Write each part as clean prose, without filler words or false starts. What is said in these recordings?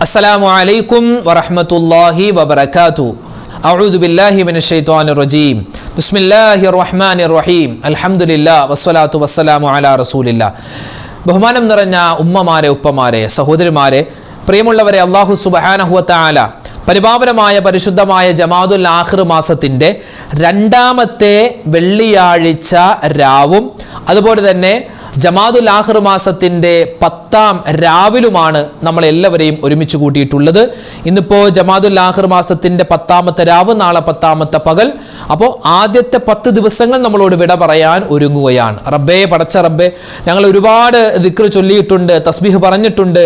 अस्सलामु अलैकुम वरहमतुल्लाहि वबरकातुहू। अऊज़ु बिल्लाहि मिनश शैतानिर रजीम। बिस्मिल्लाहिर रहमानिर रहीम। अल्हम्दुलिल्लाह वस्सलातु वस्सलामु अला റസൂലില്ലാ। ബഹുമാനം നിറഞ്ഞ ഉമ്മമാരെ, ഉപ്പമാരെ, സഹോദരിമാരെ, പ്രിയമുള്ളവരെ, അല്ലാഹു സുബ്ഹാനഹു വ തആല പരിപാവനമായ പരിശുദ്ധമായ ജമാഅത്തുൽ ആഖിർ മാസത്തിന്റെ രണ്ടാമത്തെ വെള്ളിയാഴ്ച രാവും അതുപോലെ തന്നെ ജമാഅത്തുൽ ആഖിർ മാസത്തിന്റെ 10ാം രാവിലുമാണ് നമ്മൾ എല്ലാവരെയും ഒരുമിച്ച് കൂട്ടിയിട്ടുള്ളത്. ഇന്നിപ്പോൾ ജമാഅത്തുൽ ആഖിർ മാസത്തിന്റെ 10ാമത്തെ രാവ്, നാളെ 10ാമത്തെ പകൽ. അപ്പോൾ ആദ്യത്തെ 10 ദിവസങ്ങൾ നമ്മളോട് വിട പറയാൻ ഒരുങ്ങുകയാണ്. റബ്ബേ, പടച്ച റബ്ബേ, ഞങ്ങൾ ഒരുപാട് ദിക്ർ ചൊല്ലിയിട്ടുണ്ട്, തസ്ബീഹ് പറഞ്ഞിട്ടുണ്ട്,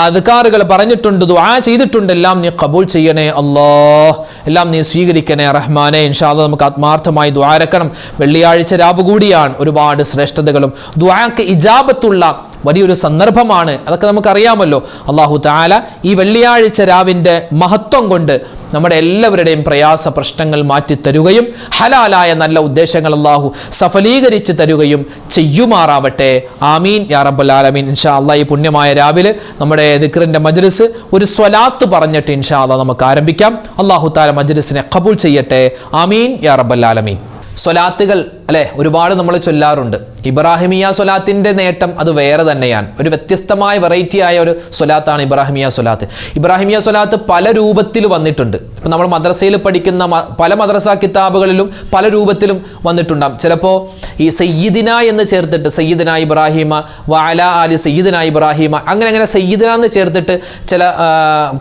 അദ്കാറുകൾ പറഞ്ഞിട്ടുണ്ട്, ദുആ ചെയ്തിട്ടുണ്ട്. എല്ലാം നീ ഖബൂൽ ചെയ്യണേ അല്ലാഹ്, എല്ലാം നീ സ്വീകരിക്കണേ റഹ്മാനെ. ഇൻഷാ അല്ലാഹ് നമുക്ക് ആത്മാർത്ഥമായി ദുആ ഇറക്കണം. വെള്ളിയാഴ്ച രാവ് കൂടിയാണ്, ഒരുപാട് ശ്രേഷ്ഠതകളും ദുആക്ക് ഇജാബത്തുള്ള വലിയൊരു സന്ദർഭമാണ്. അതൊക്കെ നമുക്കറിയാമല്ലോ. അല്ലാഹു തആല ഈ വെള്ളിയാഴ്ച രാവിൻ്റെ മഹത്വം കൊണ്ട് നമ്മുടെ എല്ലാവരുടെയും പ്രയാസ പ്രശ്നങ്ങൾ മാറ്റിത്തരുകയും ഹലാലായ നല്ല ഉദ്ദേശങ്ങൾ അല്ലാഹു സഫലീകരിച്ച് തരുകയും ചെയ്യുമാറാവട്ടെ. ആമീൻ യാ റബ്ബൽ ആലമീൻ. ഇൻഷാ അല്ലാഹ് ഈ പുണ്യമായ രാവിലെ നമ്മുടെ ദിക്റിന്റെ മജ്ലിസ് ഒരു സ്വലാത്ത് പറഞ്ഞിട്ട് ഇൻഷാ അല്ലാഹ് നമുക്ക് ആരംഭിക്കാം. അല്ലാഹു തആല മജ്ലിസിനെ ഖബൂൽ ചെയ്യട്ടെ. ആമീൻ യാ റബ്ബൽ ആലമീൻ. സ്വലാത്തുകൾ അല്ലേ, ഒരുപാട് നമ്മൾ ചൊല്ലാറുണ്ട്. ഇബ്രാഹിമിയ സ്വലാത്തിൻ്റെ നേട്ടം അത് വേറെ തന്നെയാണ്. ഒരു വ്യത്യസ്തമായ വെറൈറ്റി ആയ ഒരു സ്വലാത്താണ് ഇബ്രാഹിമിയ സ്വലാത്ത്. ഇബ്രാഹിമിയ സ്വലാത്ത് പല രൂപത്തിൽ വന്നിട്ടുണ്ട്. ഇപ്പം നമ്മൾ മദ്രസയിൽ പഠിക്കുന്ന പല മദ്രസ കിതാബുകളിലും പല രൂപത്തിലും വന്നിട്ടുണ്ടാകും. ചിലപ്പോൾ ഈ സയ്യിദിന എന്ന് ചേർത്തിട്ട് സയ്യിദിന ഇബ്രാഹിമ വഅല ആലി സയ്യിദിന ഇബ്രാഹിമ അങ്ങനെ സയ്യിദിന എന്ന് ചേർത്തിട്ട് ചില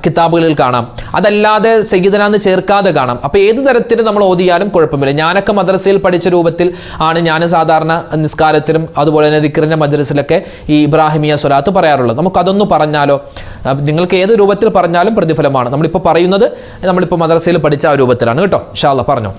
കിതാബുകളിൽ കാണാം. അതല്ലാതെ സയ്യിദിന എന്ന് ചേർക്കാതെ കാണാം. അപ്പോൾ ഏത് തരത്തിൽ നമ്മൾ ഓതിയാലും കുഴപ്പമില്ല. ഞാനൊക്കെ മദ്രസയിൽ പഠിച്ച രൂപത്തിൽ ആണ് ഞാൻ സാധാരണ നിസ്കാരത്തിലും അതുപോലെ തന്നെ ദിക്റിന്റെ മജ്ലിസിലൊക്കെ ഈ ഇബ്രാഹിമിയ സ്വലാത്ത് പറയാറുള്ളത്. നമുക്കതൊന്ന് പറഞ്ഞാലോ? നിങ്ങൾക്ക് ഏത് രൂപത്തിൽ പറഞ്ഞാലും പ്രതിഫലമാണ്. നമ്മളിപ്പോൾ പറയുന്നത് നമ്മളിപ്പോൾ മദ്രസയിൽ പഠിച്ച ആ രൂപത്തിലാണ് കേട്ടോ. ഇൻഷാ അല്ലാഹ് പറഞ്ഞോ.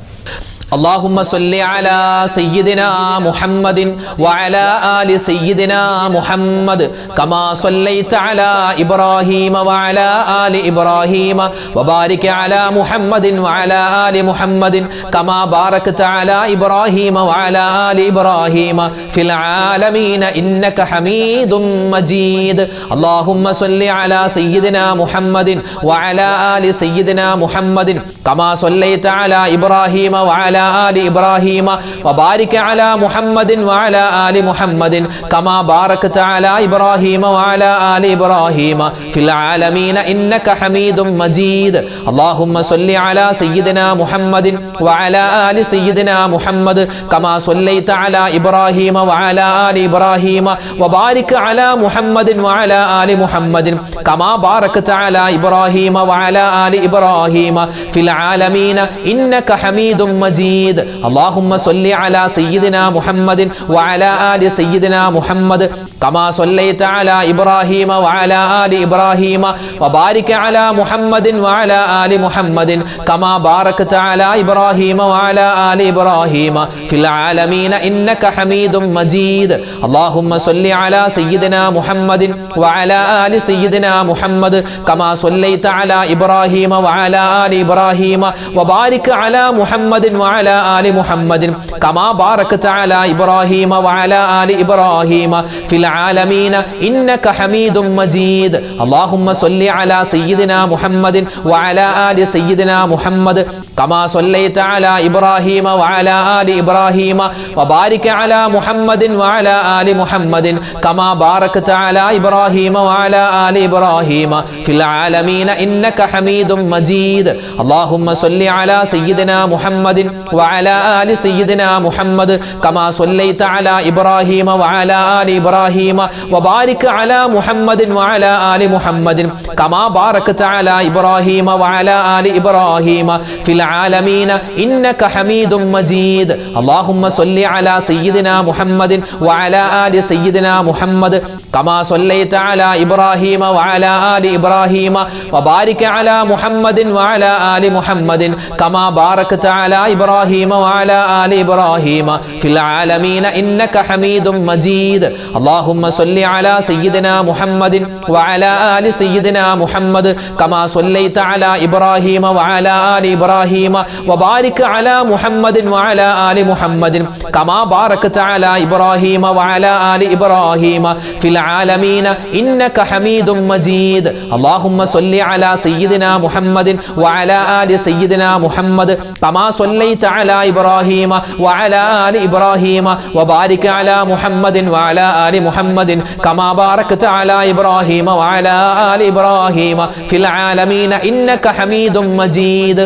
اللهم صل على سيدنا محمد وعلى آل سيدنا محمد كما صليت على إبراهيم وعلى آل إبراهيم وبارك على محمد وعلى آل محمد كما باركت على إبراهيم وعلى آل إبراهيم في العالمين إنك حميد مجيد. اللهم صل على سيدنا محمد وعلى آل سيدنا محمد كما صليت على إبراهيم وعلى آل إبراهيم وبارك على محمد وعلى آل محمد كما باركت على إبراهيم وعلى آل إبراهيم في العالمين إنك حميد مجيد. اللهم صل على سيدنا محمد وعلى آل سيدنا محمد كما صليت على إبراهيم وعلى آل إبراهيم وبارك على محمد وعلى آل محمد كما باركت على إبراهيم وعلى آل إبراهيم في العالمين إنك حميد مجيد. اللهم صل على سيدنا محمد وعلى آل سيدنا محمد كما صليت على إبراهيم وعلى آل إبراهيم وبارك على محمد وعلى آل محمد كما باركت على إبراهيم وعلى آل إبراهيم في العالمين إنك حميد مجيد. اللهم صل على سيدنا محمد وعلى آل سيدنا محمد كما صليت على إبراهيم وعلى آل إبراهيم وبارك على محمد وعلى آل محمد كما باركت على إبراهيم وعلى آل إبراهيم في العالمين إنك حميد مجيد. اللهم صل على سيدنا محمد وعلى آل سيدنا محمد كما صليت على إبراهيم وعلى آل إبراهيم وبارك على محمد وعلى آل محمد كما باركت على إبراهيم وعلى آل إبراهيم في العالمين إنك حميد مجيد. اللهم صل على سيدنا محمد وعلى آل سيدنا محمد كما صليت على إبراهيم وعلى آل إبراهيم وبارك على محمد وعلى آل محمد كما باركت على إبراهيم وعلى آل إبراهيم في العالمين إنك حميد مجيد. اللهم صل على سيدنا محمد وعلى آل سيدنا محمد كما صليت على إبراهيم وعلى آل إبراهيم وبارك على محمد وعلى آل محمد كما باركت على إبراهيم إبراهيم وعلى آل إبراهيم في العالمين إنك حميد مجيد اللهم صل على سيدنا محمد وعلى آل سيدنا محمد كما صليت على إبراهيم وعلى آل إبراهيم وبارك على محمد وعلى آل محمد كما باركت على إبراهيم وعلى آل إبراهيم في العالمين إنك حميد مجيد اللهم صل على سيدنا محمد وعلى آل سيدنا محمد كما صليت على إبراهيم وعلى آل إبراهيم وبارك على محمد وعلى آل محمد كما باركت على إبراهيم وعلى آل إبراهيم في العالمين إنك حميد مجيد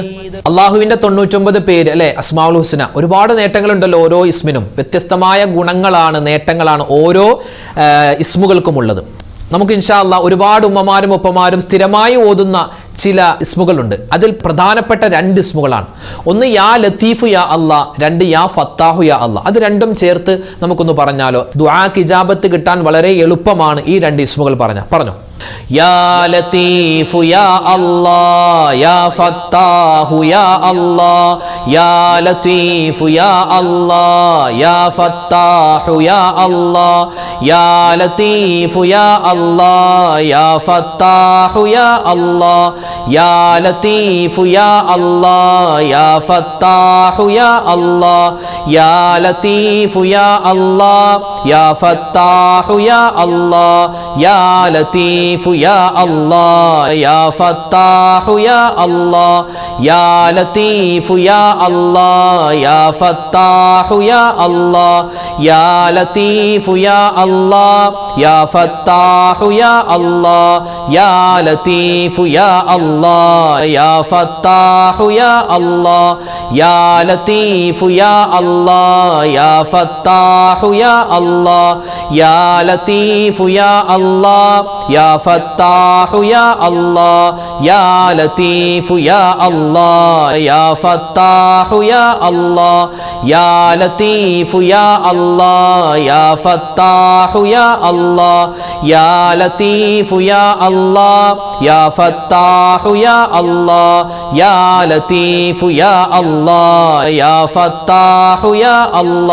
അള്ളാഹുവിൻ്റെ 99 പേര് അല്ലെ അസ്മാഉൽ ഹുസ്ന. ഒരുപാട് നേട്ടങ്ങളുണ്ടല്ലോ ഓരോ ഇസ്മിനും. വ്യത്യസ്തമായ ഗുണങ്ങളാണ്, നേട്ടങ്ങളാണ് ഓരോ ഇസ്മുകൾക്കും ഉള്ളത്. നമുക്ക് ഇൻഷാ അല്ലാഹ് ഒരുപാട് ഉമ്മമാരും ഉപ്പമാരും സ്ഥിരമായി ഓതുന്ന ചില ഇസ്മുകളുണ്ട്. അതിൽ പ്രധാനപ്പെട്ട 2 ഇസ്മുകളാണ്. ഒന്ന് യാ ലത്തീഫു യാ അല്ലാഹ്, 2 യാ ഫത്താഹു യാ അല്ലാഹ്. അത് രണ്ടും ചേർത്ത് നമുക്കൊന്ന് പറഞ്ഞാലോ. ദുആക്ക് ഇജാബത്ത് കിട്ടാൻ വളരെ എളുപ്പമാണ് ഈ 2 ഇസ്മുകൾ പറഞ്ഞോ. യാ ലത്തീഫു യാ അല്ലാഹ്, യാ ഫത്താഹു യാ അല്ലാഹ്, യാ ലത്തീഫു യാ അല്ലാഹ്, യാ ഫത്താഹു യാ അല്ലാഹ്, യാ ലത്തീഫു യാ അല്ലാഹ്, യാ ഫത്താഹു യാ അല്ലാഹ്, യാ ലത്തീഫു യാ അല്ലാഹ്, യാ ഫത്താഹു യാ അല്ലാഹ്, യാ ലത്തീഫു യാ അല്ലാഹ്, യാ ഫത്താഹു യാ അല്ലാഹ്, യാ ലത്തീഫു യാ അല്ലാഹ്, യാ ഫത്താഹു യാ അല്ലാഹ്, യാ ലത്തീഫു യാ അല്ലാഹ്, യാ ഫത്താഹു യാ അല്ലാഹ്, യാ ലത്തീഫു യാ അല്ലാഹ്, യാ ഫത്താഹു യാ അല്ലാഹ്, യാ ലത്തീഫു യാ അല്ലാഹ്, യാ ഫത്താഹു യാ അല്ലാഹ്, യാ ലത്തീഫു യാ അല്ലാഹ്, യാ ഫത്താഹു യാ അല്ലാഹ്, യാ ലത്തീഫു യാ അല്ലാഹ്, യാ ഫത്താഹു യാ അല്ലാഹ്, യാ ലത്തീഫു യാ അല്ലാഹ്, യാ ഫത്താഹു യാ അല്ലാഹ്, യാ ലത്തീഫു യാ അല്ലാഹ്, യാ ഫത്താഹു യാ അല്ലാഹ്, യാ ലത്തീഫു യാ അല്ലാഹ്, യാ ഫത്താഹു യാ അല്ലാഹ്, യാ ലത്തീഫു യാ അല്ലാഹ്, യാ ഫത്താഹു യാ അല്ലാഹ്,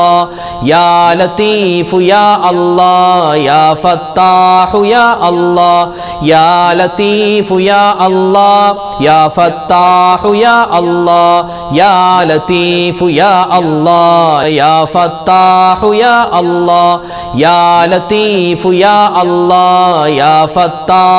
യാ ലത്തീഫു യാ അല്ലാഹ്, യാ ഫത്താഹു യാ അല്ലാഹ്, യാ ലത്തീഫു യാ അല്ലാഹ്, യാ ഫത്താഹു യാ അല്ലാഹ്, യാ ലത്തീഫു യാ അല്ലാഹ്, യാ ഫത്താഹു യാ അല്ലാഹ്, യാ ലത്തീഫു യാ അല്ലാഹ്, യാ ഫത്താഹു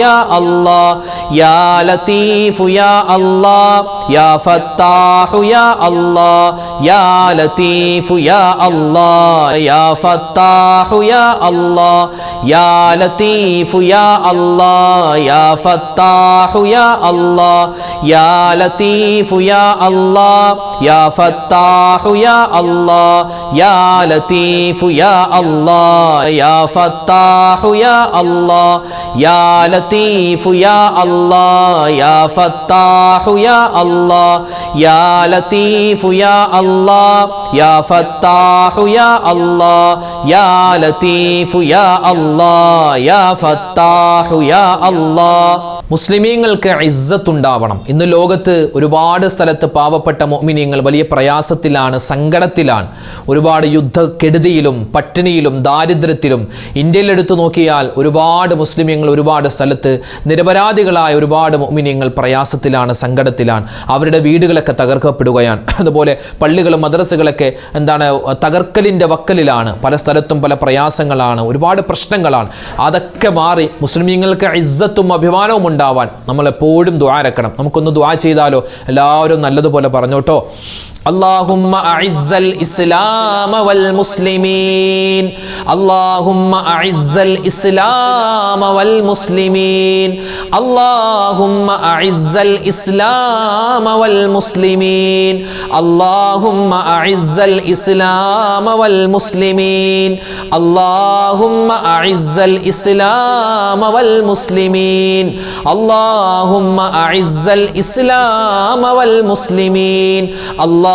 യാ അല്ലാഹ്, യാ ലത്തീഫു യാ അല്ലാഹ്, യാ ഫത്താഹു യാ അല്ലാഹ്, യാ ലത്തീഫു യാ അല്ലാഹ്, യാ ഫത്താഹു യാ അല്ലാഹ്, യാ ലത്തീഫു യാ അല്ലാഹ്, യാ ഫത്താഹു യാ അല്ലാഹ്, യാ ലത്തീഫു യാ അല്ലാഹ്, യാ ഫത്താഹു യാ അല്ലാഹ്, യാ ലത്തീഫു യാ അല്ലാഹ്, യാ ഫത്താഹു യാ അല്ലാഹ്, യാ ലത്തീഫു യാ അല്ലാഹ്, യാ ഫത്താഹു യാ അല്ലാഹ്, യാ ലത്തീഫു യാ അല്ലാഹ്, യാ ഫത്താഹു യാ അല്ലാഹ്, യാ ലത്തീഫു യാ അല്ലാഹ്, യാ ഫത്താഹു യാ അല്ലാഹ്. മുസ്ലിമീങ്ങൾക്ക് ഇസ്സത്തുണ്ടാവണം. ഇന്ന് ലോകത്ത് ഒരുപാട് സ്ഥലത്ത് പാവപ്പെട്ട മുഅ്മിനീങ്ങൾ വലിയ പ്രയാസത്തിലാണ്, സങ്കടത്തിലാണ്. ഒരുപാട് യുദ്ധക്കെടുതിയിലും പട്ടിണിയിലും ദാരിദ്ര്യത്തിലും. ഇന്ത്യയിൽ എടുത്തു നോക്കിയാൽ ഒരുപാട് മുസ്ലിമീങ്ങൾ ഒരുപാട് സ്ഥലത്ത് നിരപരാധികളായ ഒരുപാട് മുഅ്മിനീങ്ങൾ പ്രയാസത്തിലാണ്, സങ്കടത്തിലാണ്. അവരുടെ വീടുകളൊക്കെ തകർക്കപ്പെടുകയാണ്. അതുപോലെ പള്ളികളും മദ്രസകളൊക്കെ തകർക്കലിൻ്റെ വക്കലിലാണ്. പല സ്ഥലത്തും പല പ്രയാസങ്ങളാണ്, ഒരുപാട് പ്രശ്നങ്ങളാണ്. അതൊക്കെ മാറി മുസ്ലിമീങ്ങൾക്ക് ഇസ്സത്തും അഭിമാനവും ഉണ്ടാവാൻ നമ്മളെപ്പോഴും ദുആ ഇറക്കണം. നമുക്കൊന്ന് ദുആ ചെയ്താലോ? എല്ലാവരും നല്ലതുപോലെ പറഞ്ഞോട്ടോ. اللهم أعز الإسلام والمسلمين اللهم أعز الإسلام والمسلمين اللهم أعز الإسلام والمسلمين اللهم أعز الإسلام والمسلمين اللهم أعز الإسلام والمسلمين اللهم أعز الإسلام والمسلمين اللهم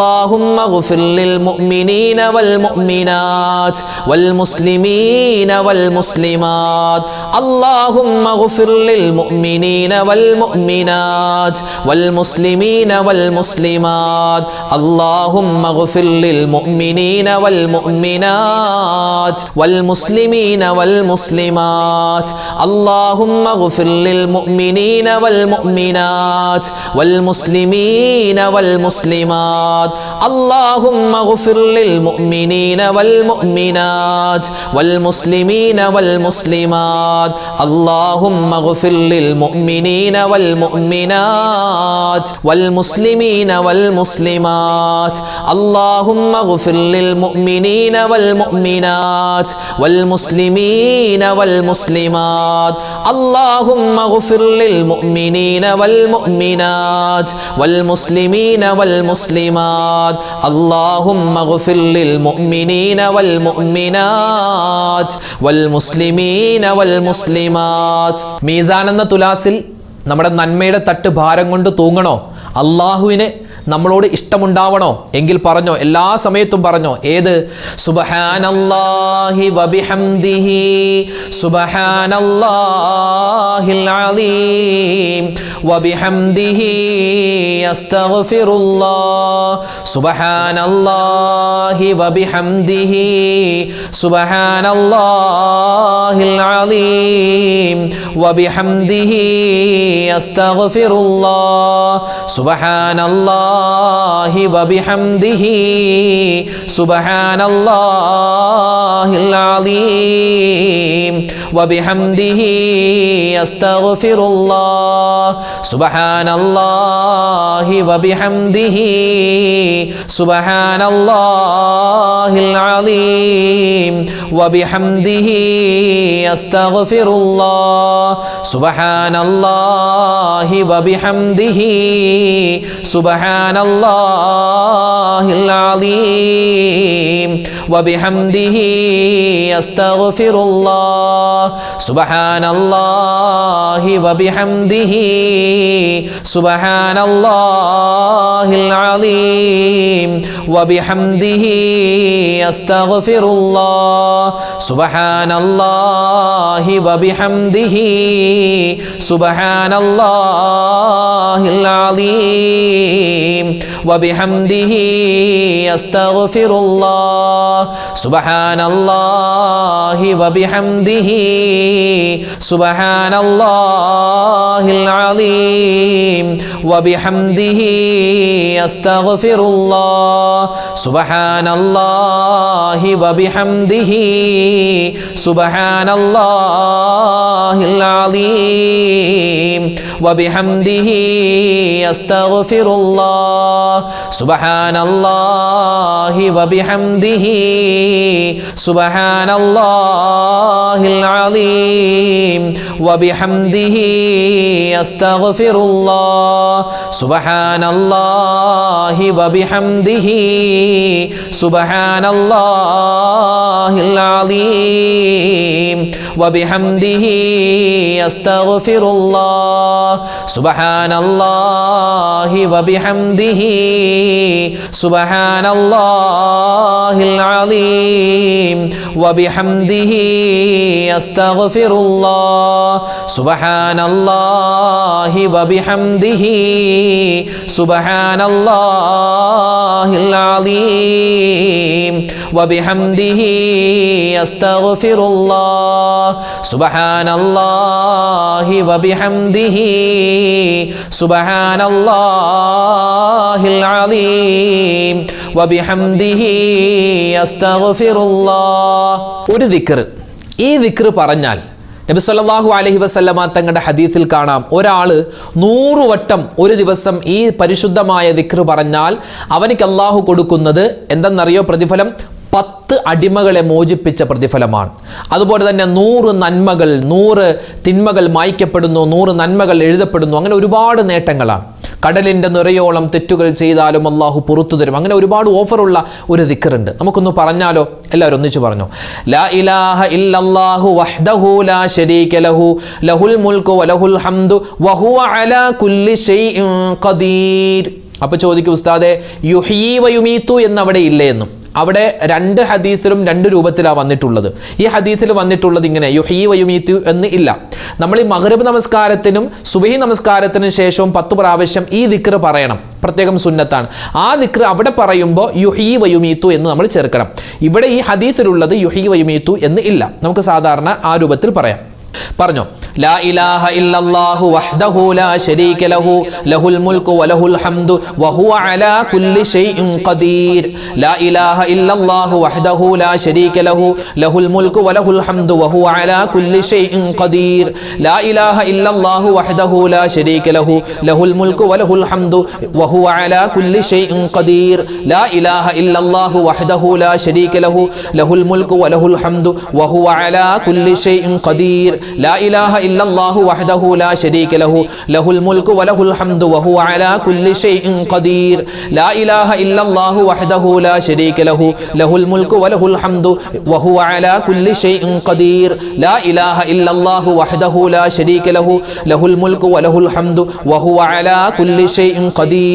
അല്ലാഹുമ്മ ഗ്ഫിർ ലിൽ മുഅ്മിനീന വൽ മുഅ്മിനാത്ത് വൽ മുസ്ലിമീന വൽ മുസ്ലിമാത്ത് അല്ലാഹുമ്മ ഗ്ഫിർ ലിൽ മുഅ്മിനീന വൽ മുഅ്മിനാത്ത് വൽ മുസ്ലിമീന വൽ മുസ്ലിമാത്ത് അല്ലാഹുമ്മ ഗ്ഫിർ ലിൽ മുഅ്മിനീന വൽ മുഅ്മിനാത്ത് വൽ മുസ്ലിമീന വൽ മുസ്ലിമാത്ത് അല്ലാഹുമ്മ ഗ്ഫിർ ലിൽ മുഅ്മിനീന വൽ മുഅ്മിനാത്ത് വൽ മുസ്ലിമീന വൽ മുസ്ലിമാത്ത് അല്ലാഹുമ്മ ഗ്ഫിർ ലിൽ മുഅ്മിനീന വൽ മുഅ്മിനാത്ത് വൽ മുസ്ലിമീന വൽ മുസ്ലിമാത്ത് അല്ലാഹുമ്മ ഗ്ഫിർ ലിൽ മുഅ്മിനീന വൽ മുഅ്മിനാത്ത് വൽ മുസ്ലിമീന വൽ മുസ്ലിമാത്ത് അല്ലാഹുമ്മ ഗ്ഫിർ ലിൽ മുഅ്മിനീന വൽ മുഅ്മിനാത്ത് വൽ മുസ്ലിമീന വൽ മുസ്ലിമാത്ത് അല്ലാഹുമ്മ ഗ്ഫിർ ലിൽ മുഅ്മിനീന വൽ മുഅ്മിനാത്ത് വൽ മുസ്ലിമീന വൽ മുസ്ലിമാത്ത് അല്ലാഹുമ്മ ഗ്ഫിർ ലിൽ മുഅ്മിനീന വൽ മുഅ്മിനാത്ത് വൽ മുസ്ലിമീന വൽ മുസ്ലിമാത്ത്. മീസാൻ എന്ന തുലാസിൽ നമ്മുടെ നന്മയുടെ തട്ട് ഭാരം കൊണ്ട് തൂങ്ങണോ, അള്ളാഹുവിനെ നമ്മളോട് ഇഷ്ടമുണ്ടാവണോ എങ്കിൽ പറഞ്ഞോ, എല്ലാ സമയത്തും പറഞ്ഞോ. ഏത്? സുബ്ഹാനല്ലാഹി വബിഹംദിഹി സുബ്ഹാനല്ലാഹിൽ അലീം വബിഹംദിഹി അസ്തഗ്ഫിറുല്ലാഹ് സുബ്ഹാനല്ലാഹി വബിഹംദിഹി സുബ്ഹാനല്ലാഹിൽ അലീം വബിഹംദിഹി അസ്തഗ്ഫിറുല്ലാഹ് സുബ്ഹാനല്ലാഹി വബിഹംദിഹി സുബ്ഹാനല്ലാഹിൽ അലീം വബിഹംദിഹി അസ്തഗ്ഫിറുല്ലാഹ് സുബ്ഹാനല്ലാഹി വബിഹംദിഹി സുബ്ഹാനല്ലാഹിൽ അലീം വബിഹംദിഹി അസ്തഗ്ഫിറുല്ലാഹ് സുബ്ഹാനല്ലാഹി വബിഹംദിഹി സുബ്ഹാനല്ലാഹിൽ അലീം വബിഹംദിഹി അസ്തഗ്ഫിറുല്ലാഹ് സുബ്ഹാനല്ലാഹി വബിഹംദിഹി സുബ്ഹാനല്ലാഹിൽ അലീം വബിഹംദിഹി അസ്തഗ്ഫിറുല്ലാഹ് സുബ്ഹാനല്ലാഹി വബിഹംദിഹി സുബ്ഹാനല്ലാഹിൽ അലീം വബിഹംദിഹി അസ്തഗ്ഫിറുല്ലാഹ് സുബ്ഹാനല്ലാഹി വബിഹംദിഹി സുബ്ഹാനല്ലാഹിൽ അലീം വബിഹംദിഹി അസ്തഗ്ഫിറുല്ലാഹ് സുബ്ഹാനല്ലാഹി വബിഹംദിഹി സുബ്ഹാനല്ലാഹിൽ അലീം വബിഹംദിഹി അസ്തഗ്ഫിറുല്ലാഹ് സുബ്ഹാനല്ലാഹി വബിഹംദിഹി സുബ്ഹാനല്ലാഹിൽ അലീം വബിഹംദിഹി അസ്തഗ്ഫിറുല്ലാഹ് സുബ്ഹാനല്ലാഹി വബിഹംദിഹി സുബ്ഹാനല്ലാഹിൽ അലീം വബിഹംദിഹി അസ്തഗ്ഫിറുല്ലാഹ് സുബ്ഹാനല്ലാഹി വബിഹംദിഹി സുബ്ഹാനല്ലാഹിൽ അലീം വബിഹംദിഹി അസ്തഗ്ഫിറുല്ലാഹ് സുബ്ഹാനല്ലാഹി വബിഹംദിഹി സുബ്ഹാനല്ലാഹിൽ അലീം വബിഹംദിഹി അസ്തഗ്ഫിറുല്ലാഹ് സുബ്ഹാനല്ലാഹി വബിഹംദിഹി സുബ്ഹാനല്ലാഹിൽ അലീം വബിഹംദിഹി അസ്തഗ്ഫിറുല്ലാഹ്. ഒരു ദിക്ർ, ഈ ദിക്ർ പറഞ്ഞാൽ നബി സല്ലല്ലാഹു അലൈഹി വസല്ലമ തങ്ങളുടെ ഹദീസിൽ കാണാം, ഒരാൾ 100 വട്ടം ഒരു ദിവസം ഈ പരിശുദ്ധമായ ദിക്ർ പറഞ്ഞാൽ അവനിക്ക് അള്ളാഹു കൊടുക്കുന്നത് എന്തെന്നറിയോ? പ്രതിഫലം 10 അടിമകളെ മോചിപ്പിച്ച പ്രതിഫലമാണ്. അതുപോലെ തന്നെ 100 നന്മകൾ, 100 തിന്മകൾ മായ്ക്കപ്പെടുന്നു, 100 നന്മകൾ എഴുതപ്പെടുന്നു. അങ്ങനെ ഒരുപാട് നേട്ടങ്ങളാണ്. കടലിൻ്റെ നിറയോളം തെറ്റുകൾ ചെയ്താലും അള്ളാഹു പുറത്തു തരും. അങ്ങനെ ഒരുപാട് ഓഫറുള്ള ഒരു ദിക്റുണ്ട്. നമുക്കൊന്ന് പറഞ്ഞാലോ? എല്ലാവരും ഒന്നിച്ചു പറഞ്ഞു. ലാ ഇലാഹ ഇല്ലല്ലാഹു വഹ്ദഹു ലാ ശരീക ലഹു ലഹുൽ മുൽക്കു വലഹുൽ ഹംദു വഹുവ അലാ കുല്ലി ഷൈഇൻ ഖദീർ. അപ്പോൾ ചോദിക്കും ഉസ്താദെ യുഹ്യീ വയുമീതു എന്നവിടെ ഇല്ലേ എന്നും. അവിടെ രണ്ട് ഹദീസിലും രണ്ട് രൂപത്തിലാണ് വന്നിട്ടുള്ളത്. ഈ ഹദീസിൽ വന്നിട്ടുള്ളത് ഇങ്ങനെ യുഹ്യീ വയുമീതു എന്ന് ഇല്ല. നമ്മൾ ഈ മഗ്രിബ് നമസ്കാരത്തിനും സുബഹി നമസ്കാരത്തിനും ശേഷവും 10 പ്രാവശ്യം ഈ ദിക്ർ പറയണം, പ്രത്യേകം സുന്നത്താണ്. ആ ദിക്ർ അവിടെ പറയുമ്പോൾ യുഹ്യീ വയുമീതു എന്ന് നമ്മൾ ചേർക്കണം. ഇവിടെ ഈ ഹദീസിലുള്ളത് യുഹ്യീ വയുമീതു എന്ന് ഇല്ല. നമുക്ക് സാധാരണ ആ രൂപത്തിൽ പറയാം. പറഞ്ഞോ, ലാ ഇലാഹ ഇല്ലല്ലാഹു വഹ്ദഹു ലാ ശരീക ലഹു ലഹുൽ മുൽക്കു വലഹുൽ ഹംദു വഹുവ അലാ കുല്ലി ഷൈഇൻ ഖദീർ. ലാ ഇലാഹ ഇല്ലല്ലാഹു വഹ്ദഹു ലാ ശരീക ലഹു ലഹുൽ മുൽക്കു വലഹുൽ ഹംദു വഹുവ അലാ കുല്ലി ഷൈഇൻ ഖദീർ. ലാ ഇലാഹ ഇല്ലല്ലാഹു വഹ്ദഹു ലാ ശരീക ലഹു ലഹുൽ മുൽക്കു വലഹുൽ ഹംദു വഹുവ അലാ കുല്ലി ഷൈഇൻ ഖദീർ. ലാ ഇലാഹ ഇല്ലല്ലാഹു വഹ്ദഹു ലാ ശരീക ലഹു ലഹുൽ മുൽക്കു വലഹുൽ ഹംദു വഹുവ അലാ കുല്ലി ഷൈഇൻ ഖദീർ. لا إله إلا الله وحده لا شريك له له الملك وله الحمد وهو على كل شيء قدير. لا إله إلا الله وحده لا شريك له له الملك وله الحمد وهو على كل شيء قدير. لا إله إلا الله وحده لا شريك له له الملك وله الحمد وهو على كل شيء قدير.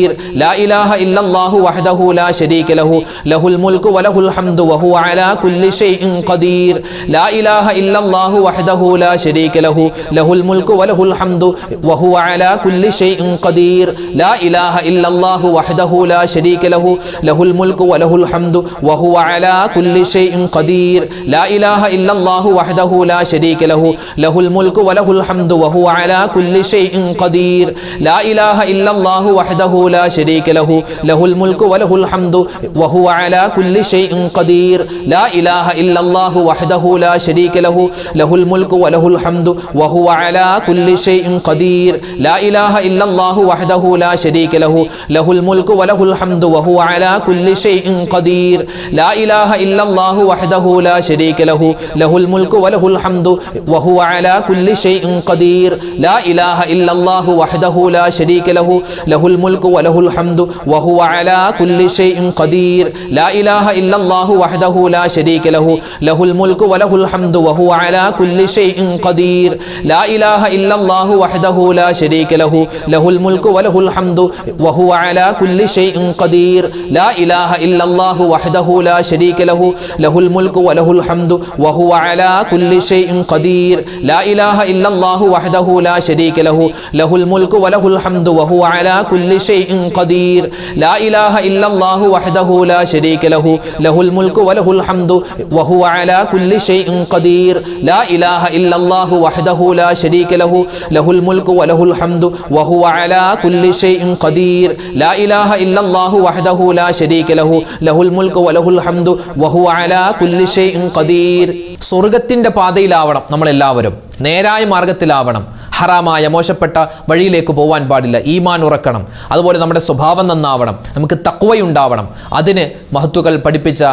لا إله إلا الله وحده لا شريك له له الملك وله الحمد وهو على كل شيء قدير. لا إله إلا الله وحده لا شريك له له الملك وله الحمد وهو على كل شيء قدير. لا إله إلا الله وحده لا شريك له له الملك وله الحمد وهو على كل شيء قدير. لا إله إلا الله وحده لا شريك له له الملك وله الحمد وهو على كل شيء قدير. لا إله إلا الله وحده لا شريك له له الملك وله الحمد وهو على كل شيء قدير. لا إله إلا الله وحده لا شريك له له الملك وله الحمد وهو على كل شيء قدير. لا إله إلا الله وحده لا شريك له له الملك وله الحمد وهو على كل شيء قدير. لا إله إلا الله وحده لا شريك له له الملك وله الحمد وهو على كل شيء قدير. لا إله إلا الله وحده لا شريك له له الملك وله الحمد وهو على كل شيء قدير. لا إله إلا الله وحده لا شريك له له الملك وله الحمد وهو على كل شيء قدير. لا إله إلا الله وحده لا شريك له له الملك وله الحمد وهو على كل شيء قدير. لا إله إلا الله وحده لا شريك له له الملك وله الحمد وهو على كل شيء قدير. لا إله إلا الله وحده لا شريك له له الملك وله الحمد وهو على كل شيء قدير. لا إله إلا الله وحده لا شريك له له الملك وله الحمد وهو على كل شيء قدير. لا إله إلا الله وحده لا شريك له له الملك وله الحمد وهو على كل شيء قدير. لا إله إلا الله وحده لا شريك له له الملك وله الحمد وهو على كل شيء قدير. സ്വർഗ്ഗത്തിന്റെ പാതയിലാവണം നമ്മളെല്ലാവരും, നേരായ മാർഗത്തിലാവണം. ഹറാമായ മോശപ്പെട്ട വഴിയിലേക്ക് പോകാൻ പാടില്ല. ഈമാൻ ഉറക്കണം. അതുപോലെ നമ്മുടെ സ്വഭാവം നന്നാവണം. നമുക്ക് തഖ്വയുണ്ടാവണം. അതിന് മഹത്തുക്കൾ പഠിപ്പിച്ച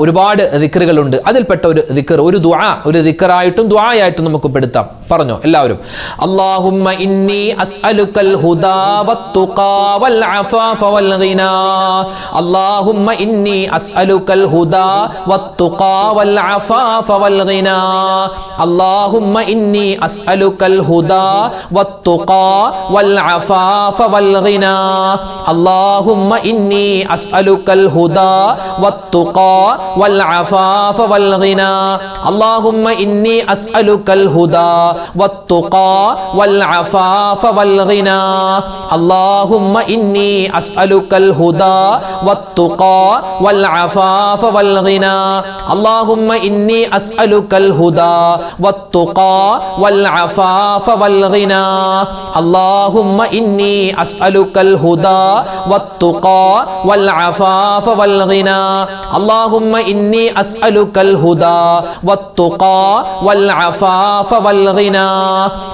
ഒരുപാട് ദിക്റുകളുണ്ട്. അതിൽപ്പെട്ട ഒരു ദിക്ർ, ഒരു ദുആ, ഒരു ദിക്റായിട്ടും ദുആയായിട്ടും നമുക്ക് പെടുത്താം. പറഞ്ഞോ എല്ലാവരും. അല്ലാഹുമ്മ ഇന്നി അസ്അലുക്കൽ ഹുദാ വത്തുഖാ വൽ അഫാഫ വൽ ഗിനാ. അല്ലാഹുമ്മ ഇന്നി അസ്അലുക്കൽ ഹുദാ വത്തുഖാ വൽ അഫാഫ വൽ ഗിനാ. അല്ലാഹുമ്മ ഇന്നി അസ്അലുക്കൽ ഹുദാ വത്തുഖാ വൽ അഫാഫ വൽ ഗിനാ. അല്ലാഹുമ്മ ഇന്നി അസ്അലുക്കൽ ഹുദാ വത്തുഖാ والعفاف والغنى. اللهم إني أسألك الهدى والتقى والعفاف والغنى. اللهم إني أسألك الهدى والتقى والعفاف والغنى. اللهم إني أسألك الهدى والتقى والعفاف والغنى. اللهم إني أسألك الهدى والتقى والعفاف والغنى. اللهم إني أسألك الهدى والتقى والعفاف والغنى.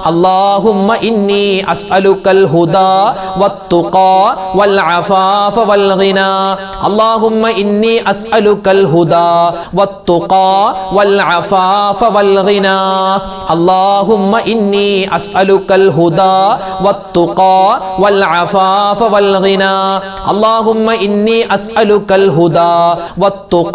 اللهم إني أسألك الهدى والتقى والعفاف والغنى. اللهم إني أسألك الهدى والتقى والعفاف والغنى. اللهم إني أسألك الهدى والتقى والعفاف والغنى. اللهم إني أسألك الهدى والتقى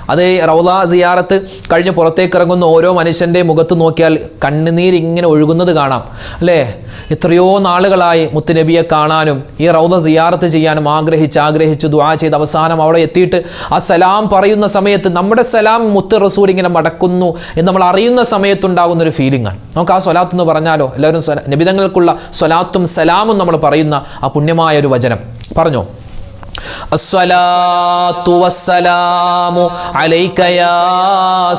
അത് റൗള സിയാറത്ത് കഴിഞ്ഞ് പുറത്തേക്ക് ഇറങ്ങുന്ന ഓരോ മനുഷ്യൻ്റെ മുഖത്ത് നോക്കിയാൽ കണ്ണുനീരിങ്ങനെ ഒഴുകുന്നത് കാണാം അല്ലേ? എത്രയോ നാളുകളായി മുത്തുനബിയെ കാണാനും ഈ റൗള സിയാറത്ത് ചെയ്യാനും ആഗ്രഹിച്ച് ദുആ ചെയ്ത് അവസാനം അവിടെ എത്തിയിട്ട് ആ സലാം പറയുന്ന സമയത്ത് നമ്മുടെ സലാം മുത്ത് റസൂൽ ഇങ്ങനെ മടക്കുന്നു എന്ന് നമ്മൾ അറിയുന്ന സമയത്തുണ്ടാകുന്നൊരു ഫീലിംഗാണ്. നമുക്ക് ആ സ്വലാത്ത് എന്ന് പറഞ്ഞാലോ? എല്ലാവരും നബിതങ്ങൾക്കുള്ള സ്വലാത്തും സലാമും നമ്മൾ പറയുന്ന ആ പുണ്യമായ ഒരു വചനം പറഞ്ഞോ. അസ്സലാത്തു വസ്സലാമു അലൈക യാ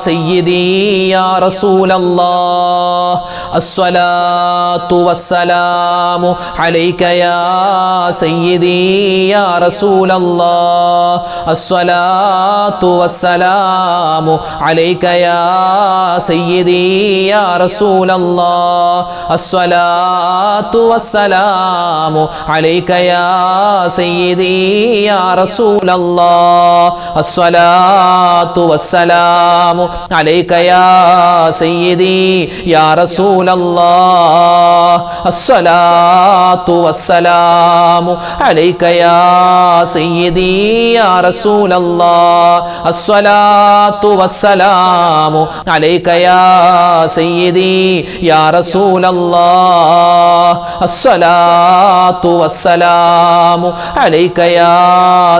സയ്യിദി യാ റസൂലല്ലാഹ്. അസ്സലാത്തു വസ്സലാമു അലൈക യാ സയ്യിദി യാ റസൂലല്ലാഹ്. അസ്സലാത്തു വസ്സലാമു അലൈക യാ സയ്യിദി യാ റസൂലല്ലാഹ്. അസ്സലാത്തു വസ്സലാമു അലൈക യാ സയ്യിദി يا رسول الله. الصلاة والسلام عليك يا سيدي يا رسول الله. الصلاة والسلام عليك يا سيدي يا رسول الله. الصلاة والسلام عليك يا سيدي يا رسول الله. الصلاة والسلام عليك يا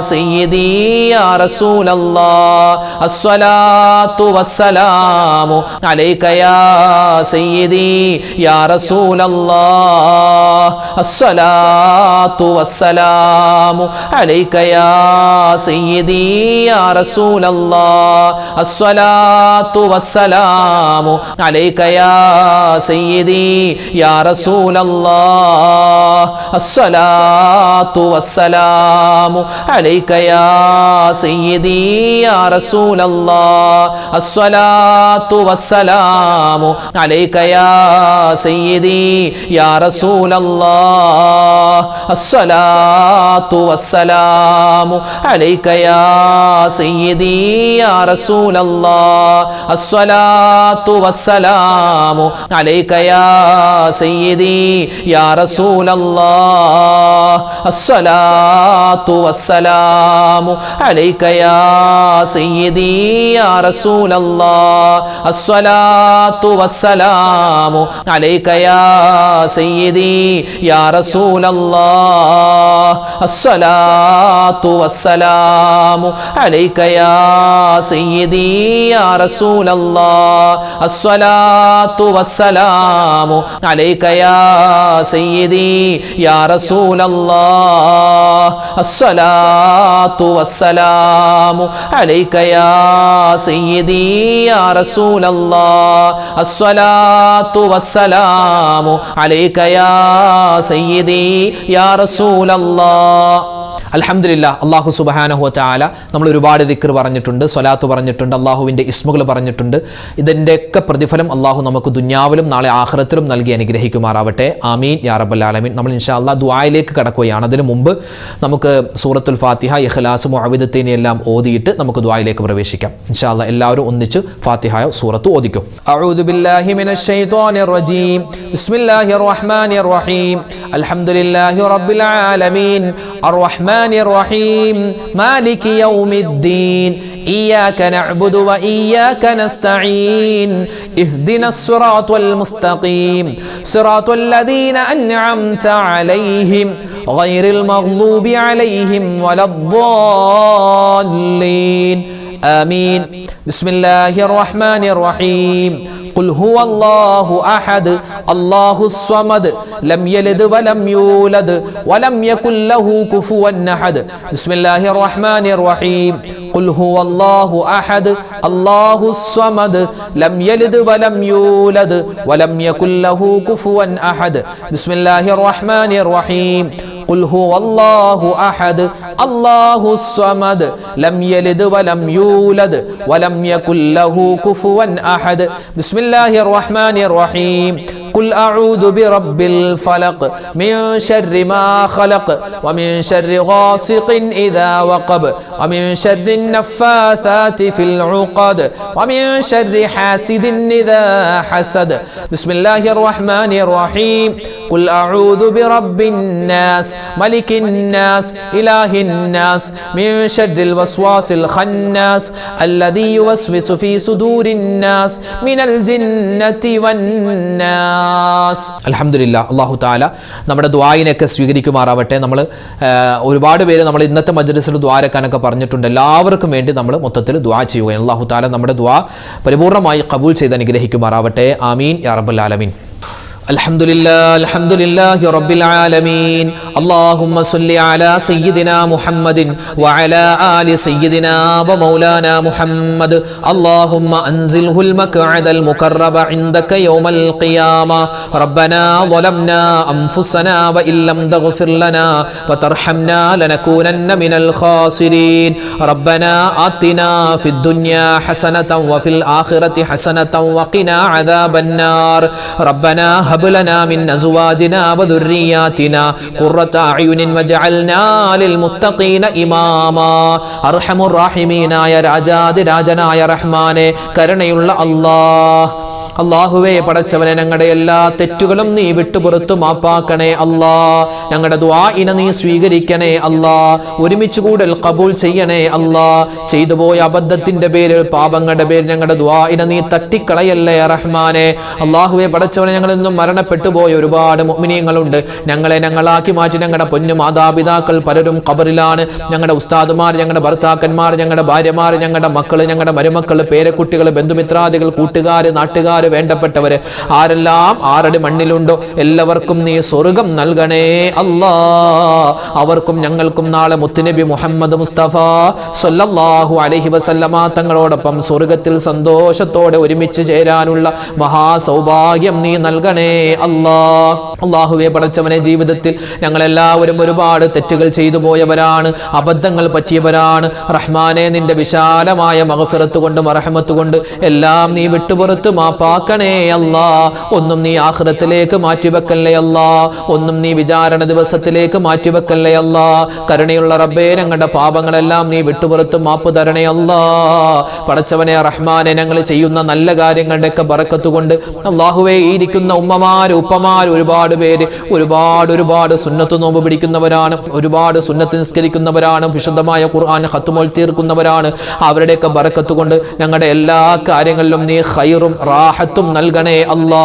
سيدي يا رسول الله. الصلاة والسلام عليك يا سيدي يا رسول الله. الصلاة والسلام عليك يا سيدي يا رسول الله. الصلاة والسلام عليك يا سيدي يا رسول الله. الصلاة والسلام عليك يا سيدي يا رسول الله. الصلاة والسلام عليك يا سيدي يا رسول الله. الصلاة والسلام عليك يا سيدي يا رسول الله. الصلاة والسلام عليك يا سيدي يا رسول الله. الصلاة والسلام عليك يا سيدي يا رسول الله. الصلاة والسلام عليك يا سيدي يا رسول الله. الصلاة والسلام عليك يا سيدي يا رسول الله. الصلاة والسلام عليك يا سيدي يا رسول الله. الصلاة والسلام عليك يا سيدي يا رسول الله. الصلاة والسلام عليك يا سيدي يا رسول الله. അൽഹംദുലില്ലാഹ്. അല്ലാഹു സുബ്ഹാനഹു വ തആല നമ്മൾ ഒരുപാട് ദിക്ർ പറഞ്ഞിട്ടുണ്ട്, സ്വലാത്ത് പറഞ്ഞിട്ടുണ്ട്, അല്ലാഹുവിൻ്റെ ഇസ്മുകൾ പറഞ്ഞിട്ടുണ്ട്. ഇതിൻ്റെയൊക്കെ പ്രതിഫലം അല്ലാഹു നമുക്ക് ദുനിയാവിലും നാളെ ആഖിറത്തിലും നൽകി അനുഗ്രഹിക്കുമാറാവട്ടെ. ആമീൻ യാ റബ്ബൽ ആലമീൻ. നമ്മൾ ഇൻഷാ അല്ലാഹ് ദുആയിലേക്ക് കടക്കുകയാണ്. അതിനു മുമ്പ് നമുക്ക് സൂറത്തുൽ ഫാത്തിഹ, ഇഖ്ലാസ്, മുഅവ്വിദത്തൈൻ എല്ലാം ഓതിയിട്ട് നമുക്ക് ദുആയിലേക്ക് പ്രവേശിക്കാം. ഇൻഷാ അല്ലാഹ് എല്ലാവരും ഒന്നിച്ച് ഫാത്തിഹ സൂറത്ത് ഓതിക്കും. അഊദു ബില്ലാഹി മിനശ് ശൈത്വാനിർ റജീം. ബിസ്മില്ലാഹിർ റഹ്മാനിർ റഹീം. അൽഹംദുലില്ലാഹി റബ്ബിൽ ആലമീൻ അർറഹ്മാനിർ റഹീം മാലികി യൗമിദ്ദീൻ إياك نعبد وإياك نستعين اهدنا الصراط المستقيم صراط الذين أنعمت عليهم غير المغضوب عليهم ولا الضالين آمين. بسم الله الرحمن الرحيم. قل هو الله أحد الله الصمد لم يلد ولم يولد ولم يكن له كفوا أحد. بسم الله الرحمن الرحيم. قل هو الله أحد الله الصمد لم يلد ولم يولد ولم يكن له كفوا أحد. بسم الله الرحمن الرحيم. قل هو الله أحد الله الصمد لم يلد ولم يولد ولم يكن له كفوا أحد. بسم الله الرحمن الرحيم. قل أعوذ برب الفلق من شر ما خلق ومن شر غاسق إذا وقب ومن شر النفاثات في العقد ومن شر حاسد إذا حسد. بسم الله الرحمن الرحيم. ഖുൽ അഊദു ബിറബ്ബിൻ നാസ് മലിക്കിൻ നാസ് ഇലാഹിൻ നാസ് മിൻ ശർരിൽ വസ്വാസിൽ ഖന്നാസ് അല്ലദീ യുവസ്വിസു ഫീ സുദൂരിൻ നാസ് മിനൽ ജിന്നതി വന്നാസ്. അൽഹംദുലില്ലാഹ്, അല്ലാഹു തആല നമ്മുടെ ദുആയിനൊക്കെ സ്വീകരിക്കുമാറാവട്ടെ. നമ്മൾ ഒരുപാട് പേര് നമ്മൾ ഇന്നത്തെ മജ്‌ലിസിൽ ദുആ രക്കാനൊക്കെ പറഞ്ഞിട്ടുണ്ട്. എല്ലാവർക്കും വേണ്ടി നമ്മൾ മൊത്തത്തിൽ ദുആ ചെയ്യുകയാണ്. അല്ലാഹു തആല നമ്മുടെ ദുആ പരിപൂർണ്ണമായി ഖബൂൽ ചെയ്ത് അനുഗ്രഹിക്കുമാറാവട്ടെ. ആമീൻ യാ റബ്ബൽ ആലമീൻ. അൽഹംദുലില്ലാഹി റബ്ബിൽ ആലമീൻ. അല്ലാഹുമ്മ സ്വല്ലി അലാ സയ്യിദിനാ മുഹമ്മദിൻ വഅലാ ആലി സയ്യിദിനാ വമൗലാനാ മുഹമ്മദ്. അല്ലാഹുമ്മ അൻസിൽഹുൽ മഖ്അദൽ മുഖറബ ഇൻദക യൗമൽ ഖിയാമ. റബ്ബനാ ളലംനാ അൻഫുസനാ വഇല്ലം തഗ്ഫിർ ലനാ വതർഹംനാ ലനകൂനന്ന മിനൽ ഖാസിരീൻ. റബ്ബനാ ആതിനാ ഫിദ് ദുനിയാ ഹസനതൻ വഫിൽ ആഖിറതി ഹസനതൻ വഖിനാ അദാബന്നാർ. റബ്ബനാ هب لنا من أزواجنا وذرياتنا قرة أعين واجعلنا للمتقين إماما. أرحم الراحمين يا രാജാതി രാജനായ റഹ്മാനെ, കരുണയുള്ള അല്ലാഹ്, അല്ലാഹുവേ പടച്ചവനെ, ഞങ്ങളുടെ എല്ലാ തെറ്റുകളും നീ വിട്ടുപുറത്തു മാപ്പാക്കണേ അല്ലാ. ഞങ്ങളുടെ ദുആഇനെ നീ സ്വീകരിക്കണേ അല്ലാ. ഒരുമിച്ച് കൂടൽ ഖബൂൽ ചെയ്യണേ അല്ലാ. ചെയ്തു പോയ അബദ്ധത്തിന്റെ പേരിൽ, പാപങ്ങളുടെ പേരിൽ ഞങ്ങളുടെ ദുആഇനെ നീ തട്ടിക്കളയല്ലേ റഹ്മാനെ. അല്ലാഹുവേ പടച്ചവനെ, ഞങ്ങളിൽ നിന്നും മരണപ്പെട്ടു പോയ ഒരുപാട് മുഅ്മിനീങ്ങളുണ്ട്. ഞങ്ങളാക്കി മാറ്റി ഞങ്ങളുടെ പൊന്നു മാതാപിതാക്കൾ പലരും ഖബറിലാണ്. ഞങ്ങളുടെ ഉസ്താദുമാർ, ഞങ്ങളുടെ ഭർത്താക്കന്മാർ, ഞങ്ങളുടെ ഭാര്യമാർ, ഞങ്ങളുടെ മക്കള്, ഞങ്ങളുടെ മരുമക്കൾ, പേരക്കുട്ടികൾ, ബന്ധുമിത്രാദികൾ, കൂട്ടുകാർ, നാട്ടുകാർ, വേണ്ടപ്പെട്ടവര് ആരെല്ലാം ആരുടെ മണ്ണിലുണ്ടോ എല്ലാവർക്കും നീ സ്വർഗം നൽകണേ അല്ലാ. അവർക്കും ഞങ്ങൾക്കും നാളെ മുത്തുനബി മുഹമ്മദ് മുസ്തഫ സ്വല്ലല്ലാഹു അലൈഹി വസല്ലമ തങ്ങളോടൊപ്പം സ്വർഗത്തിൽ സന്തോഷത്തോടെ ഒരുമിച്ച് ചേരാനുള്ള മഹാസൗഭാഗ്യം നീ നൽകണേ അല്ലാ. അല്ലാഹുവേ പടച്ചവനെ, ജീവിതത്തിൽ ഞങ്ങളെല്ലാവരും ഒരുപാട് തെറ്റുകൾ ചെയ്തു പോയവരാണ്, അബദ്ധങ്ങൾ പറ്റിയവരാണ്. റഹ്മാനെ, നിന്റെ വിശാലമായ മഗ്ഫിറത്ത് കൊണ്ട്, മർഹമത്ത് കൊണ്ട് എല്ലാം നീ വിട്ടുപുറത്ത് മാപ്പാക്കണേ അല്ലാ. ഒന്നും നീ ആഖിറത്തിലേക്ക് മാറ്റിവെക്കല്ലേ അല്ലാ. ഒന്നും നീ വിചാരണ ദിവസത്തിലേക്ക് മാറ്റിവെക്കല്ലേ അല്ലാ. കരുണയുള്ള റബ്ബേ, ഞങ്ങളുടെ പാപങ്ങളെല്ലാം നീ വിട്ടുപുറത്ത് മാപ്പ് തരണേ അല്ലാ. പടച്ചവനെ റഹ്മാനെ, ഞങ്ങൾ ചെയ്യുന്ന നല്ല കാര്യങ്ങളുടെയൊക്കെ ബറക്കത്ത് കൊണ്ട് അല്ലാഹുവേ, ഇരിക്കുന്ന ഉമ്മമാര്, ഉപ്പമാര്, ഒരുപാട് പേര് ഒരുപാട് സുന്നത്ത് നോമ്പ് പിടിക്കുന്നവരാണ്, ഒരുപാട് സുന്നത്ത് നിസ്കരിക്കുന്നവരാണ്, വിശുദ്ധമായ ഖുർആൻ ഖത്മോൽ തീർക്കുന്നവരാണ്. അവരുടെയൊക്കെ ബറക്കത്ത് കൊണ്ട് ഞങ്ങളുടെ എല്ലാ കാര്യങ്ങളിലും നീ ഖൈറും റാഹത്തും നൽകണേ അല്ലാ.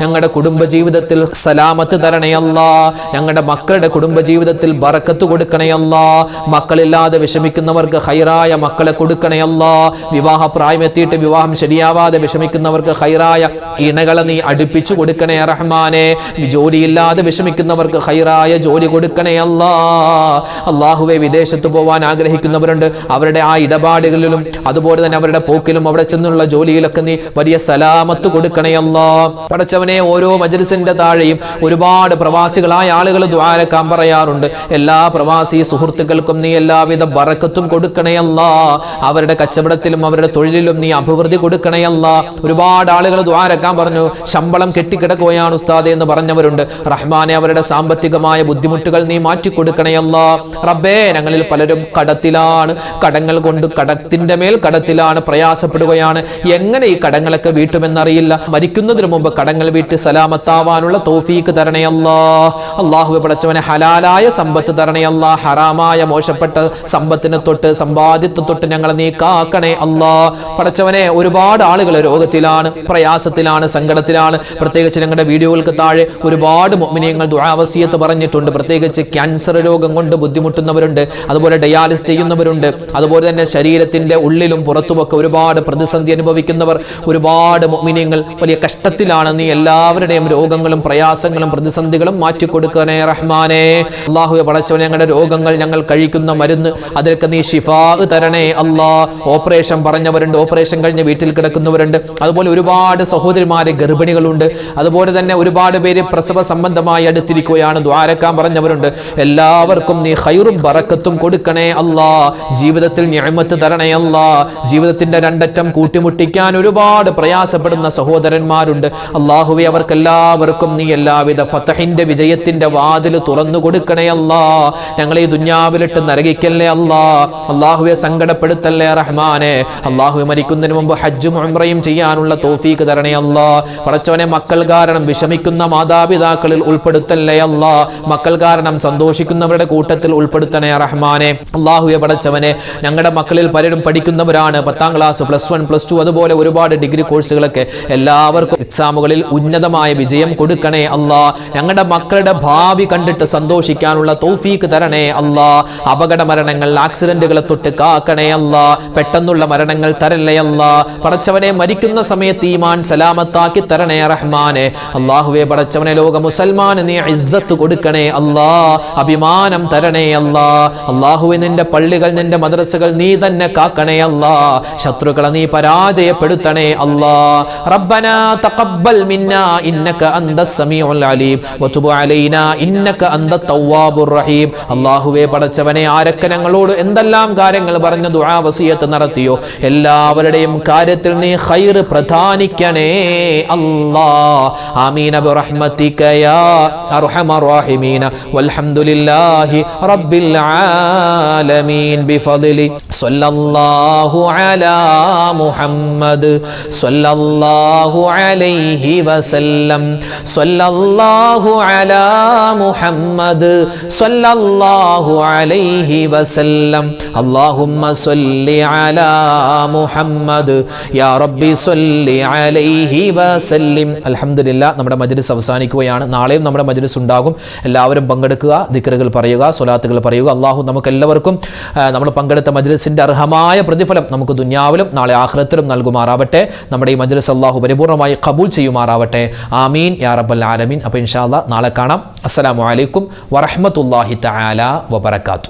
ഞങ്ങളുടെ കുടുംബജീവിതത്തിൽ സലാമത്ത് തരണേ അല്ലാ. ഞങ്ങളുടെ മക്കളുടെ കുടുംബജീവിതത്തിൽ ബറക്കത്ത് കൊടുക്കണേ അല്ലാ. മക്കളില്ലാതെ വിഷമിക്കുന്നവർക്ക് ഖൈറായ മക്കളെ കൊടുക്കണേ അല്ലാ. വിവാഹ പ്രായമെത്തിയിട്ട് വിവാഹം ശരിയാവാതെ വിഷമിക്കുന്നവർക്ക് ഖൈറായ ഇണകളെ നീ അടുപ്പിച്ചു കൊടുക്കണേ റഹ്മാനെ. ജോലിയില്ലാതെ വിഷമിക്കുന്നവർക്ക് ഖൈറായ ജോലി കൊടുക്കണേ അല്ലാ. അല്ലാഹുവേ, വിദേശത്ത് പോവാൻ ആഗ്രഹിക്കുന്നവരുണ്ട്. അവരുടെ ആ ഇടപാടുകളിലും അതുപോലെ തന്നെ അവരുടെ പോക്കിലും അവിടെ ചെന്നുള്ള ജോലിയിലൊക്കെ നീ വലിയ സലാമത്ത് കൊടുക്കണേ അല്ലാ. പടച്ചവനെ, ഓരോ മജ്‌ലിസിന്റെ താഴെയും ഒരുപാട് പ്രവാസികളായ ആളുകൾ ദുആ രക്കാൻ പറയാറുണ്ട്. എല്ലാ പ്രവാസി സുഹൃത്തുക്കൾക്കും നീ എല്ലാവിധ ബറക്കത്തും കൊടുക്കണേ അല്ലാ. അവരുടെ കച്ചവടത്തിലും അവരുടെ തൊഴിലിലും നീ അഭിവൃദ്ധി കൊടുക്കണേ അല്ലാ. ഒരുപാട് ആളുകൾ ദുആ രക്കാൻ പറഞ്ഞു, ശമ്പളം കെട്ടിക്കിടക്കുകയാണ് ഉസ്താദെ എന്ന് പറഞ്ഞവരുണ്ട്. റഹ്മാനെ, അവരുടെ സാമ്പത്തികമായ ബുദ്ധിമുട്ടുകൾ നീ മാറ്റിക്കൊടുക്കണേ അല്ലാ. റബ്ബേ, ഞങ്ങളിൽ പലരും കടത്തിലാണ്, കടങ്ങൾ കൊണ്ട് കടത്തിന്റെ മേൽ കടത്തിലാണ്, പ്രയാസപ്പെടുകയാണ്. എങ്ങനെ ഈ കടങ്ങളൊക്കെ വീട്ടുമെന്നറിയില്ല. മരിക്കുന്നതിന് മുമ്പ് കടങ്ങൾ വീട്ടി സലാമത്താവാനുള്ള തൗഫീക്ക് തരണേ അല്ലാ. അല്ലാഹുവേ പടച്ചവനെ, ഹലാലായ സമ്പത്ത് തരണേ അല്ലാ. ഹറാമായ മോശപ്പെട്ട സമ്പത്തിനെ തൊട്ട്, സമ്പാദ്യത്തെ തൊട്ട് ഞങ്ങളെ നീ കാക്കണേ അല്ലാ. പടച്ചവനെ, ഒരുപാട് ആളുകൾ രോഗത്തിലാണ്, പ്രയാസത്തിലാണ്, സങ്കടത്തിലാണ്. പ്രത്യേകിച്ച് ഞങ്ങളുടെ വീഡിയോകൾക്ക് താഴെ ഒരുപാട് മുഅ്മിനീങ്ങൾ ദുആ വസിയത്ത് പറഞ്ഞിട്ടുണ്ട്. പ്രത്യേകിച്ച് ക്യാൻസർ രോഗം കൊണ്ട് ബുദ്ധിമുട്ടുന്നവരുണ്ട്, അതുപോലെ ഡയാലിസിസ് ചെയ്യുന്നവരുണ്ട്, അതുപോലെ തന്നെ ശരീരത്തിന്റെ ഉള്ളിലും പുറത്തുമൊക്കെ ഒരുപാട് പ്രതിസന്ധി അനുഭവിക്കുന്നവർ, ഒരുപാട് മുഅ്മിനീങ്ങൾ വലിയ കഷ്ടത്തിലാണ്. നീ എല്ലാവരുടെയും രോഗങ്ങളും പ്രയാസങ്ങളും പ്രതിസന്ധികളും മാറ്റിക്കൊടുക്കണേ റഹ്മാനെ. അല്ലാഹുവേ പടച്ചവനെ, ഞങ്ങളുടെ രോഗങ്ങൾ, ഞങ്ങൾ കഴിക്കുന്ന മരുന്ന്, അതിലൊക്കെ നീ ശിഫാ തരണേ അല്ലാ. ഓപ്പറേഷൻ പറഞ്ഞവരുണ്ട്, ഓപ്പറേഷൻ കഴിഞ്ഞ് വീട്ടിൽ കിടക്കുന്നവരുണ്ട്, അതുപോലെ ഒരുപാട് സഹോദരിമാരെ ഗർഭിണികളുണ്ട്, അതുപോലെ തന്നെ ഒരുപാട് പേര് പ്രസവ സംബന്ധമായി അടുത്തിരിക്കുകയാണ്, ദുആ രക്കാൻ പറഞ്ഞവരുണ്ട്. എല്ലാവർക്കും നീ ഖൈറും ബറക്കത്തും കൊടുക്കണേ അല്ലാ. ജീവിതത്തിൽ നിഅമത്ത് തരണേ അല്ലാ. ജീവിതത്തിന്റെ രണ്ടറ്റം കൂട്ടിമുട്ടിക്കാൻ ഒരുപാട് പ്രയാസ പ്രയാസപ്പെടുന്ന സഹോദരന്മാരുണ്ട്. അല്ലാഹുവേ, അവർക്കെല്ലാവർക്കും നീ എല്ലാവിധ ഫതഹിന്റെ വിജയത്തിന്റെ വാതിൽ തുറന്നു കൊടുക്കണേ അല്ലാ. ഞങ്ങളെ ഈ ദുനിയാവിലിട്ട് നരകിക്കല്ലേ അല്ലാ. അല്ലാഹുവേ, സങ്കടപ്പെടുത്തല്ലേ റഹ്മാനെ. അല്ലാഹുവേ, മരിക്കുന്നതിന് മുമ്പ് ഹജ്ജും ഉംറയും ചെയ്യാനുള്ള തൗഫീഖ് തരണേ അല്ലാ. പടച്ചവനെ, മക്കൾ കാരണം വിഷമിക്കുന്ന മാതാപിതാക്കളിൽ ഉൾപ്പെടുത്തല്ലേ അല്ലാ. മക്കൾ കാരണം സന്തോഷിക്കുന്നവരുടെ കൂട്ടത്തിൽ ഉൾപ്പെടുത്തണേ റഹ്മാനെ. അല്ലാഹുവേ, പടച്ചവനെ, ഞങ്ങളുടെ മക്കളിൽ പലരും പഠിക്കുന്നവരാണ്. 10ാം ക്ലാസ്, +1, +2 അതുപോലെ ഒരുപാട് ഡിഗ്രി കോഴ്സുകളൊക്കെ. എല്ലാവർക്കും എക്സാമുകളിൽ ഉന്നതമായ വിജയം കൊടുക്കണേ അല്ലാ. ഞങ്ങളുടെ മക്കളുടെ ഭാവി കണ്ടിട്ട് സന്തോഷിക്കാനുള്ള തൗഫീഖ് തരണേ അല്ലാ. അപകട മരണങ്ങൾ, ആക്സിഡന്റുകളെ തൊട്ട് കാക്കണേ അല്ലാ. പെട്ടെന്നുള്ള മരണങ്ങൾ തരല്ലേ അല്ലാ. പടച്ചവനെ, മരിക്കുന്ന സമയത്ത് ഈമാൻ സലാമത്താക്കി തരണേ റഹ്മാനെ. അല്ലാഹുവേ, പടച്ചവനെ, ലോക മുസൽമാന് നീ ഇസ്സത്ത് കൊടുക്കണേ അല്ലാ. അഭിമാനം തരണേ അല്ലാ. അല്ലാഹുവേ, നിന്റെ പള്ളികൾ, നിന്റെ മദ്രസകൾ നീ തന്നെ കാക്കണേ അല്ലാ. ശത്രുക്കളെ നീ പരാജയപ്പെടുത്തണേ അല്ലാ. റബ്ബനാ തഖബ്ബൽ മിന്നാ ഇന്നക അന്തസ് സമീഉൽ അലീം വതുബ് അലൈനാ ഇന്നക അന്തത് തവ്വാബുർ റഹീം. അല്ലാഹുവേ, പടച്ചവനെ, ആരൊക്കെ ഞങ്ങളോട് എന്തെല്ലാം കാര്യങ്ങൾ പറഞ്ഞ് ദുആ വസിയത്ത് നടത്തിയോ എല്ലാവരുടെയും കാര്യത്തിൽ നീ ഖൈർ പ്രദാനിക്കണേ അല്ലാ. ആമീൻ ബിറഹ്മതിക യാ അർഹമർ റഹീമീൻ. വൽഹംദുലില്ലാഹി റബ്ബിൽ ആലമീൻ. ബിഫദ്ലി സ്വല്ലല്ലാഹു അലാ മുഹമ്മദ് സ്വല്ലല്ലാഹു അലൈഹി വസല്ലം. സ്വല്ലല്ലാഹു അലാ മുഹമ്മദ് സ്വല്ലല്ലാഹു അലൈഹി വസല്ലം. അല്ലാഹുമ്മ സ്വല്ലി അലാ മുഹമ്മദ് യാ റബ്ബി സ്വല്ലി അലൈഹി വസല്ലിം. അൽഹംദുലില്ലാഹ്, നമ്മുടെ മജ്ലിസ് അവസാനിക്കുകയാണ്. നാളെയും നമ്മുടെ മജ്ലിസ് ഉണ്ടാകും. എല്ലാവരും പങ്കെടുക്കുക, ദിക്റുകൾ പറയുക, സ്വലാത്തുകൾ പറയുക. അല്ലാഹു നമുക്കെല്ലാവർക്കും നമ്മൾ പങ്കെടുത്ത മജ്ലിസിന്റെ അർഹമായ പ്രതിഫലം നമുക്ക് ദുനിയാവിലും നാളെ ആഖിറത്തിലും നൽകുമാറാവട്ടെ. നമ്മുടെ ഈ മജ്ലിസ് അല്ലാഹു പരിപൂർണമായി ഖബൂൽ ചെയ്യുമാറാവട്ടെ. ആമീൻ യാ റബ്ബൽ ആലമീൻ. അപ്പോൾ ഇൻഷാ അല്ലാഹ് നാളെ കാണാം. അസ്സലാമു അലൈക്കും വറഹ്മത്തുള്ളാഹി തആല വബറകാതുഹു.